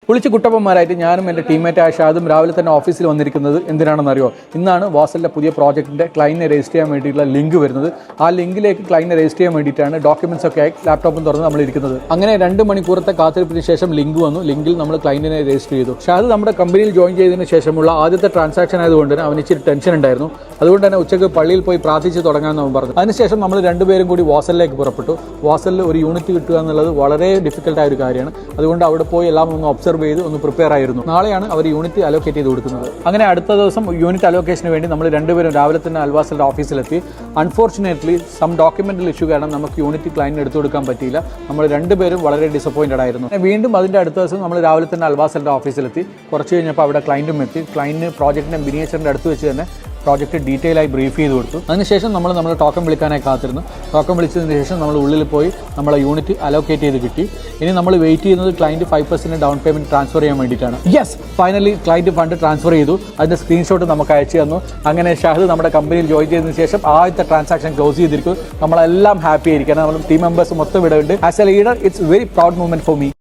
വിളിച്ച് കുട്ടപ്പന്മാരായിട്ട് ഞാനും എൻ്റെ ടീമേറ്റായ ഷാദും രാവിലെ തന്നെ ഓഫീസിൽ വന്നിരിക്കുന്നത് എന്തിനാണെന്നറിയോ? ഇന്നാണ് വാസലിൻ്റെ പുതിയ പ്രോജക്റ്റിൻ്റെ ക്ലൈൻറ്റിനെ രജിസ്റ്റർ ചെയ്യാൻ വേണ്ടിയിട്ടുള്ള ലിങ്ക് വരുന്നത്. ആ ലിങ്കിലേക്ക് ക്ലൈൻറ്റിനെ രജിസ്റ്റർ ചെയ്യാൻ വേണ്ടിയിട്ടാണ് ഡോക്യുമെൻറ്റ്സ് ഒക്കെ ആയി ലാപ്ടോപ്പും തുറന്ന് നമ്മൾ ഇരിക്കുന്നത്. അങ്ങനെ 2 മണിക്കൂറത്തെ കാത്തിരിപ്പിന് ശേഷം ലിങ്ക് വന്നു. ലിങ്കിൽ നമ്മൾ ക്ലൈൻറ്റിനെ രജിസ്റ്റർ ചെയ്തു. ഷാദ് നമ്മുടെ കമ്പനിയിൽ ജോയിൻ ചെയ്തതിന് ശേഷമുള്ള ആദ്യത്തെ ട്രാൻസാക്ഷൻ ആയതുകൊണ്ട് തന്നെ അവന് ഇച്ചിരി ടെൻഷൻ ഉണ്ടായിരുന്നു. അതുകൊണ്ട് തന്നെ ഉച്ചയ്ക്ക് പള്ളിയിൽ പോയി പ്രാർത്ഥിച്ച് തുടങ്ങാമെന്ന് അവൻ പറഞ്ഞു. അതിനുശേഷം നമ്മൾ രണ്ടുപേരും കൂടി വാസലിലേക്ക് പുറപ്പെട്ടു. വാസലിൽ ഒരു യൂണിറ്റ് കിട്ടുക എന്നുള്ളത് വളരെ ഡിഫിക്കൽട്ടായ ഒരു കാര്യമാണ്. അതുകൊണ്ട് അവിടെ പോയി എല്ലാം ഒന്ന് ഒബ്സർവ് ചെയ്ത് ഒന്ന് പ്രിപ്പയർ ആയിരുന്നു. നാളെയാണ് അവർ യൂണിറ്റ് അലോക്കേറ്റ് ചെയ്ത് കൊടുക്കുന്നത്. അങ്ങനെ അടുത്ത ദിവസം യൂണിറ്റ് അലോക്കേഷന് വേണ്ടി നമ്മൾ രണ്ടുപേരും രാവിലെ തന്നെ അൽവാസലിന്റെ ഓഫീസിലെത്തി. അൺഫോർച്ചുനേറ്റ്ലി സം ഡോക്യുമെന്റൽ ഇഷ്യൂ കാരണം നമുക്ക് യൂണിറ്റ് ക്ലൈന്റിന് എടുത്തു കൊടുക്കാൻ പറ്റിയില്ല. നമ്മൾ രണ്ടുപേരും വളരെ ഡിസപ്പോയിന്റഡ് ആയിരുന്നു. വീണ്ടും അതിന്റെ അടുത്ത ദിവസം നമ്മൾ രാവിലെ തന്നെ അൽവാസലിന്റെ ഓഫീസിലെത്തി. കുറച്ച് കഴിഞ്ഞപ്പോൾ അവിടെ ക്ലൈന്റും എത്തി. ക്ലൈന്റിന് പ്രോജക്റ്റിന്റെ മിനിയേച്ചറിന്റെ അടുത്ത് വെച്ച് തന്നെ പ്രോജക്റ്റ് ഡീറ്റെയിൽ ആയി ബ്രീഫ് ചെയ്ത് കൊടുത്തു. അതിനുശേഷം നമ്മൾ ടോക്കൺ വിളിക്കാനായി കാത്തിരുന്നു. ടോക്കൺ വിളിച്ചതിന് ശേഷം നമ്മൾ ഉള്ളിൽ പോയി നമ്മളെ യൂണിറ്റ് അലോക്കേറ്റ് ചെയ്ത് കിട്ടി. ഇനി നമ്മൾ വെയിറ്റ് ചെയ്യുന്നത് ക്ലൈൻറ്റ് 5% ഡൗൺ പേയ്മെൻറ്റ് ട്രാൻസ്ഫർ ചെയ്യാൻ വേണ്ടിയിട്ടാണ്. Yes, finally client fund transfer ചെയ്തു. അതിൻ്റെ സ്ക്രീൻഷോട്ട് നമുക്ക് അയച്ചു തന്നു. അങ്ങനെ ഷാഹിദ് നമ്മുടെ കമ്പനിയിൽ ജോയിൻ ചെയ്തതിന് ശേഷം ആദ്യത്തെ ട്രാൻസാക്ഷൻ ക്ലോസ് ചെയ്തിരിക്കും. നമ്മളെല്ലാം ഹാപ്പി ആയിരിക്കണം. നമ്മൾ ടീം മെമ്പേഴ്സ് മൊത്തം ഇവിടെ ഉണ്ട്. As A leader it's very proud moment for me.